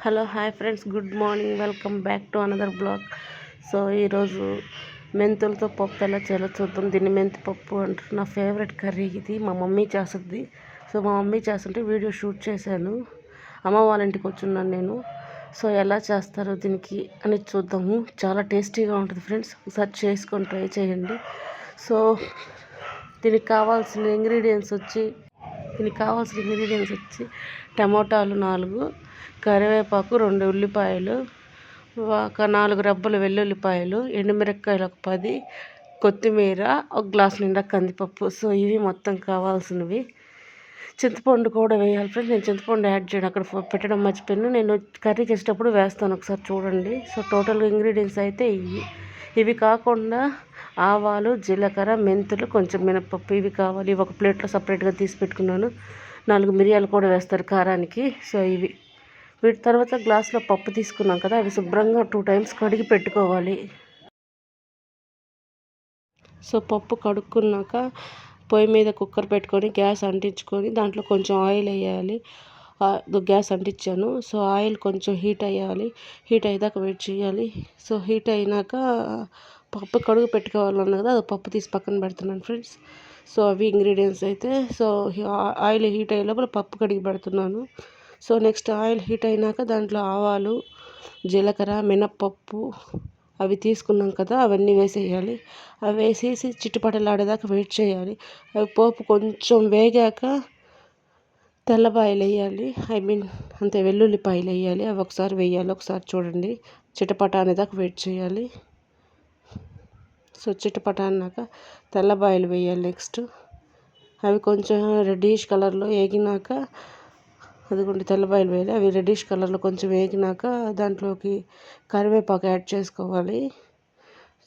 Hello hi friends, good morning. Welcome back to another blog. So ఈరోజు మెంతులతో పప్పు ఎలా చేయాలో చూద్దాం. దీన్ని మెంతి పప్పు అంటారు. నా ఫేవరెట్ కర్రీ ఇది. మా మమ్మీ చేస్తుంది. సో మా మమ్మీ చేస్తుంటే వీడియో షూట్ చేశాను. అమ్మ వాళ్ళ ఇంటికి వచ్చున్నాను నేను. సో ఎలా చేస్తారో దీనికి అని చూద్దాము. చాలా టేస్టీగా ఉంటుంది ఫ్రెండ్స్. ఒకసారి చేసుకొని ట్రై చేయండి. సో దీనికి కావాల్సిన ఇంగ్రీడియంట్స్ వచ్చి టమోటాలు 4, కరివేపాకు 2 ఉల్లిపాయలు, ఒక 4 రెబ్బలు వెల్లుల్లిపాయలు, ఎండుమిరపకాయలు ఒక 10, కొత్తిమీర, ఒక గ్లాస్ నిండా కందిపప్పు. సో ఇవి మొత్తం కావాల్సినవి. చింతపండు కూడా వేయాలి ఫ్రెండ్స్. నేను చింతపండు యాడ్ చేయడం అక్కడ పెట్టడం మర్చిపోయాను. నేను కర్రీ చేసేటప్పుడు వేస్తాను, ఒకసారి చూడండి. సో టోటల్ ఇంగ్రీడియంట్స్ అయితే ఇవి కాకుండా ఆవాలు, జీలకర్ర, మెంతులు, కొంచెం మినపప్పు ఇవి కావాలి. ఇవి ఒక ప్లేట్లో సపరేట్గా తీసి పెట్టుకున్నాను. 4 మిరియాలు కూడా వేస్తారు కారానికి. సో వీటి తర్వాత గ్లాస్లో పప్పు తీసుకున్నాం కదా, అవి శుభ్రంగా 2 టైమ్స్ కడిగి పెట్టుకోవాలి. సో పప్పు కడుక్కున్నాక పొయ్యి మీద కుక్కర్ పెట్టుకొని గ్యాస్ అంటించుకొని దాంట్లో కొంచెం ఆయిల్ వేయాలి. గ్యాస్ అంటించాను. సో ఆయిల్ కొంచెం హీట్ అయ్యాలి. హీట్ అయ్యాక వెయిట్ చేయాలి. సో హీట్ అయినాక పప్పు కడుగు పెట్టుకోవాలన్నా కదా, అది పప్పు తీసి పక్కన పెడుతున్నాను ఫ్రెండ్స్. సో అవి ఇంగ్రీడియంట్స్ అయితే. సో ఆయిల్ హీట్ అయ్యే లోపల పప్పు కడిగి పెడుతున్నాను. సో నెక్స్ట్ ఆయిల్ హీట్ అయినాక దాంట్లో ఆవాలు, జీలకర్ర, మినప్పప్పు అవి తీసుకున్నాం కదా, అవన్నీ వేసేయాలి. అవి వేసేసి చిట్టుపటలాడేదాకా వెయిట్ చేయాలి. అవి పోపు కొంచెం వేగాక తెల్లపాయలు వేయాలి. అంతే, వెల్లుల్లిపాయలు వేయాలి. అవి ఒకసారి వేయాలి. ఒకసారి చూడండి. చిటపట అనేదాకా వెయిట్ చేయాలి. సో చిటపట అన్నాక తెల్లపాయలు వేయాలి. నెక్స్ట్ అవి కొంచెం రెడ్డిష్ కలర్లో వేగినాక, అదిగోండి తెల్లపాయలు వేయాలి. అవి రెడ్డిష్ కలర్లో కొంచెం వేగినాక దాంట్లోకి కరివేపాకు యాడ్ చేసుకోవాలి.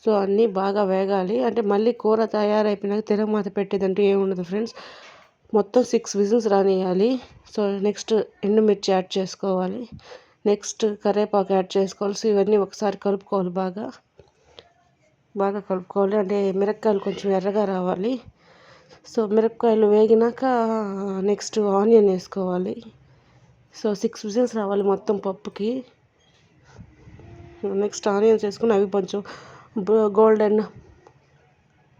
సో అన్నీ బాగా వేగాలి. అంటే మళ్ళీ కూర తయారైపోయినాక తిరగమాత పెట్టేదంటూ ఏముండదు ఫ్రెండ్స్. మొత్తం 6 విజిల్స్ రానియాలి. సో నెక్స్ట్ ఎండుమిర్చి యాడ్ చేసుకోవాలి. నెక్స్ట్ కరివేపాకు యాడ్ చేసుకోవాలి. సో ఇవన్నీ ఒకసారి కలుపుకోవాలి. బాగా కలుపుకోవాలి. అంటే మిరపకాయలు కొంచెం ఎర్రగా రావాలి. సో మిరపకాయలు వేగినాక నెక్స్ట్ ఆనియన్ వేసుకోవాలి. సో 6 విజిల్స్ రావాలి మొత్తం పప్పుకి. నెక్స్ట్ ఆనియన్స్ వేసుకుని అవి కొంచెం గోల్డెన్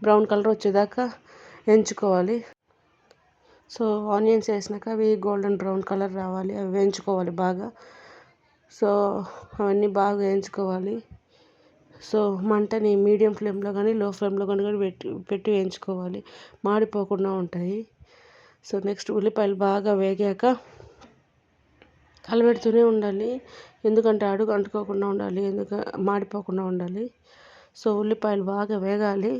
బ్రౌన్ కలర్ వచ్చేదాకా వేయించుకోవాలి. సో ఆనియన్స్ వేసినాక అవి గోల్డెన్ బ్రౌన్ కలర్ రావాలి. అవి వేయించుకోవాలి బాగా. సో అవన్నీ బాగా వేయించుకోవాలి. సో మంటని మీడియం ఫ్లేమ్లో కానీ లో ఫ్లేమ్లో కానీ పెట్టి వేయించుకోవాలి. మాడిపోకుండా ఉంటాయి. సో నెక్స్ట్ ఉల్లిపాయలు బాగా వేగాక కలబెడుతూనే ఉండాలి. ఎందుకంటే అడుగు అంటుకోకుండా ఉండాలి, మాడిపోకుండా ఉండాలి. సో ఉల్లిపాయలు బాగా వేగాలి.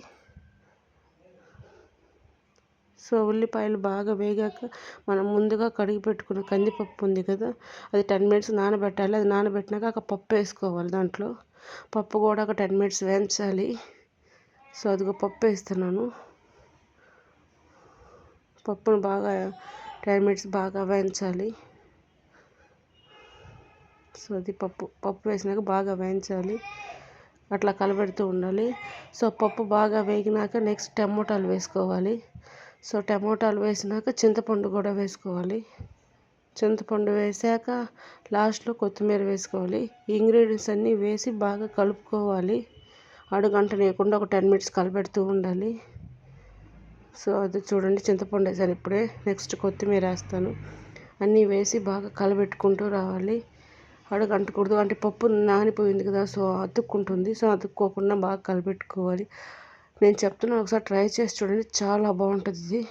సో ఉల్లిపాయలు బాగా వేగాక మనం ముందుగా కడిగి పెట్టుకున్న కందిపప్పు ఉంది కదా, అది 10 మినిట్స్ నానబెట్టాలి. అది నానబెట్టినాక ఒక పప్పు వేసుకోవాలి. దాంట్లో పప్పు కూడా ఒక 10 మినిట్స్ వేయించాలి. సో అదిగో పప్పు వేస్తున్నాను. పప్పును బాగా 10 మినిట్స్ బాగా వేయించాలి. సో అది పప్పు వేసినాక బాగా వేయించాలి. అట్లా కలబెడుతూ ఉండాలి. సో పప్పు బాగా వేగినాక నెక్స్ట్ టమోటాలు వేసుకోవాలి. సో టమోటాలు వేసినాక చింతపండు కూడా వేసుకోవాలి. చింతపండు వేసాక లాస్ట్లో కొత్తిమీర వేసుకోవాలి. ఈ ఇంగ్రీడియంట్స్ అన్నీ వేసి బాగా కలుపుకోవాలి. అడుగంటనేయకుండా ఒక 10 మినిట్స్ కలబెడుతూ ఉండాలి. సో అది చూడండి, చింతపండు వేసాను ఇప్పుడే. నెక్స్ట్ కొత్తిమీర వేస్తాను. అన్నీ వేసి బాగా కలబెట్టుకుంటూ రావాలి. అడుగంటకూడదు. అంటే పప్పు నానిపోయింది కదా, సో అతుక్కుంటుంది. సో అతుక్కోకుండా బాగా కలబెట్టుకోవాలి. నేను చెప్తున్నాను, ఒకసారి ట్రై చేసి చూడండి, చాలా బాగుంటుంది ఇది.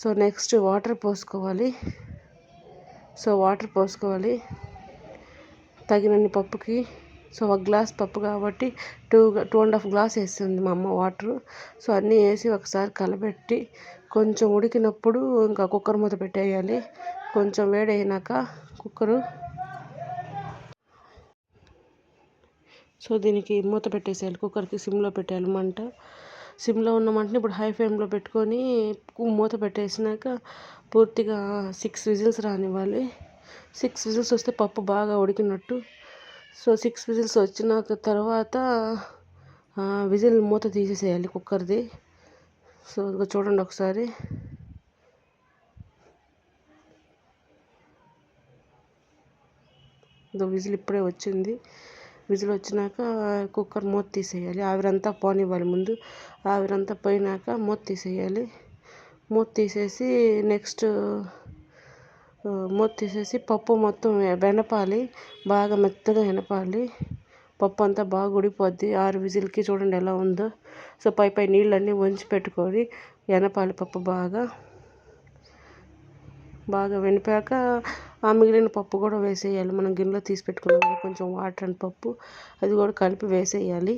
సో నెక్స్ట్ వాటర్ పోసుకోవాలి. తగినన్ని పప్పుకి. సో 1 గ్లాస్ పప్పు కాబట్టి 2.5 గ్లాస్ వేస్తుంది మా అమ్మ వాటరు. సో అన్నీ వేసి ఒకసారి కలబెట్టి కొంచెం ఉడికినప్పుడు ఇంకా కుక్కర్ మూత పెట్టేయాలి. కొంచెం వేడైనాక కుక్కరు. సో దీనికి మూత పెట్టేసేయాలి. కుక్కర్కి సిమ్లో పెట్టేయాలి మంట. సిమ్లో ఉన్న మంటని ఇప్పుడు హై ఫ్లేమ్లో పెట్టుకొని మూత పెట్టేసినాక పూర్తిగా 6 విజిల్స్ రానివ్వాలి. 6 విజిల్స్ వస్తే పప్పు బాగా ఉడికినట్టు. సో 6 విజిల్స్ వచ్చినాక తర్వాత విజిల్ మూత తీసేసేయాలి కుక్కర్ది. సో చూడండి ఒకసారి. విజిల్ ఇప్పుడే వచ్చింది. విజిల్ వచ్చినాక కుక్కర్ మూత తీసేయాలి. ఆవిరంతా పోనివ్వాలి ముందు. ఆవిరంతా పోయినాక మూత తీసేయాలి. మూత తీసేసి నెక్స్ట్ మూత తీసేసి పప్పు మొత్తం వెనపాలి. బాగా మెత్తగా వెనపాలి. పప్పు అంతా బాగా ఉడిపోద్ది 6 విజిల్కి. చూడండి ఎలా ఉందో. సో పై నీళ్ళన్నీ వంచి పెట్టుకొని వెనపాలి పప్పు బాగా వెనిపాక ఆ మిగిలిన పప్పు కూడా వేసేయాలి. మనం గిన్నెలో తీసి పెట్టుకున్నాం కొంచెం వాటర్ అండ్ పప్పు, అది కూడా కలిపి వేసేయాలి.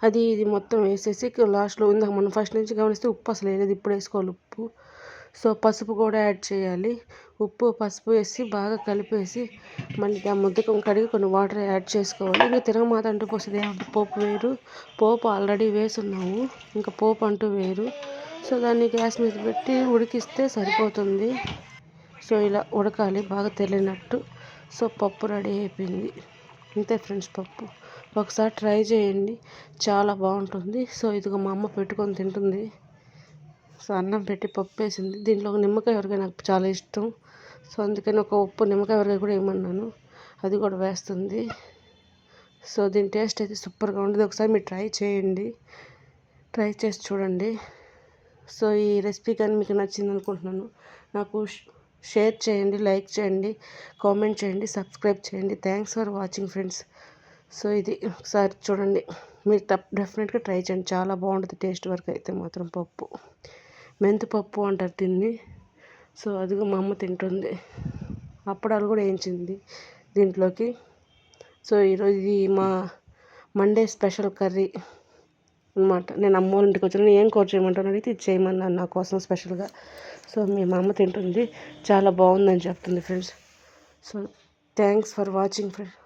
అది ఇది మొత్తం వేసేసి లాస్ట్లో ఇందాక మనం ఫస్ట్ నుంచి గమనిస్తే ఉప్పు అసలు వేయలేదు, ఇప్పుడు వేసుకోవాలి ఉప్పు. సో పసుపు కూడా యాడ్ చేయాలి. ఉప్పు పసుపు వేసి బాగా కలిపేసి మళ్ళీ ఆ ముద్దకు కడిగి కొన్ని వాటర్ యాడ్ చేసుకోవాలి. ఇంకా తిరగమాత అంటూ పోస్తుంది. పోపు వేరు, పోపు ఆల్రెడీ వేసున్నాము, ఇంకా పోపు అంటూ వేరు. సో దాన్ని గ్యాస్ మీద పెట్టి ఉడికిస్తే సరిపోతుంది. సో ఇలా ఉడకాలి బాగా తెలియనట్టు. సో పప్పు రెడీ అయిపోయింది. అంతే ఫ్రెండ్స్ పప్పు. ఒకసారి ట్రై చేయండి, చాలా బాగుంటుంది. సో ఇదిగో మా అమ్మ పెట్టుకొని తింటుంది. సో అన్నం పెట్టి పప్పు వేసింది. దీంట్లో ఒక నిమ్మకాయ ఊరగాయ నాకు చాలా ఇష్టం. సో అందుకని ఒక ఉప్పు నిమ్మకాయ ఊరగాయ కూడా వేయమన్నాను, అది కూడా వేస్తుంది. సో దీని టేస్ట్ అయితే సూపర్గా ఉంటుంది. ఒకసారి మీరు ట్రై చేయండి, ట్రై చేసి చూడండి. సో ఈ రెసిపీ కానీ మీకు నచ్చింది అనుకుంటున్నాను. నాకు షేర్ చేయండి, లైక్ చేయండి, కామెంట్ చేయండి, సబ్స్క్రైబ్ చేయండి. Thanks for watching friends. So ఇది ఒకసారి చూడండి, మీరు డెఫినెట్గా ట్రై చేయండి, చాలా బాగుంటుంది టేస్ట్ వరకు అయితే మాత్రం. పప్పు మెంతిపప్పు అంటారు దీన్ని. సో అదిగో మా అమ్మ తింటుంది. అప్పడాలు కూడా వేయించింది దీంట్లోకి. సో ఈరోజు ఇది మా మండే స్పెషల్ కర్రీ అనమాట. నేను అమ్మ వాళ్ళ ఇంటికి వచ్చాను, ఏం కూర చేయమంటాను అడిగితే ఇది చేయమన్నాను నా కోసం స్పెషల్గా. సో మీ అమ్మ తింటుంది, చాలా బాగుందని చెప్తుంది friends. So thanks for watching friends.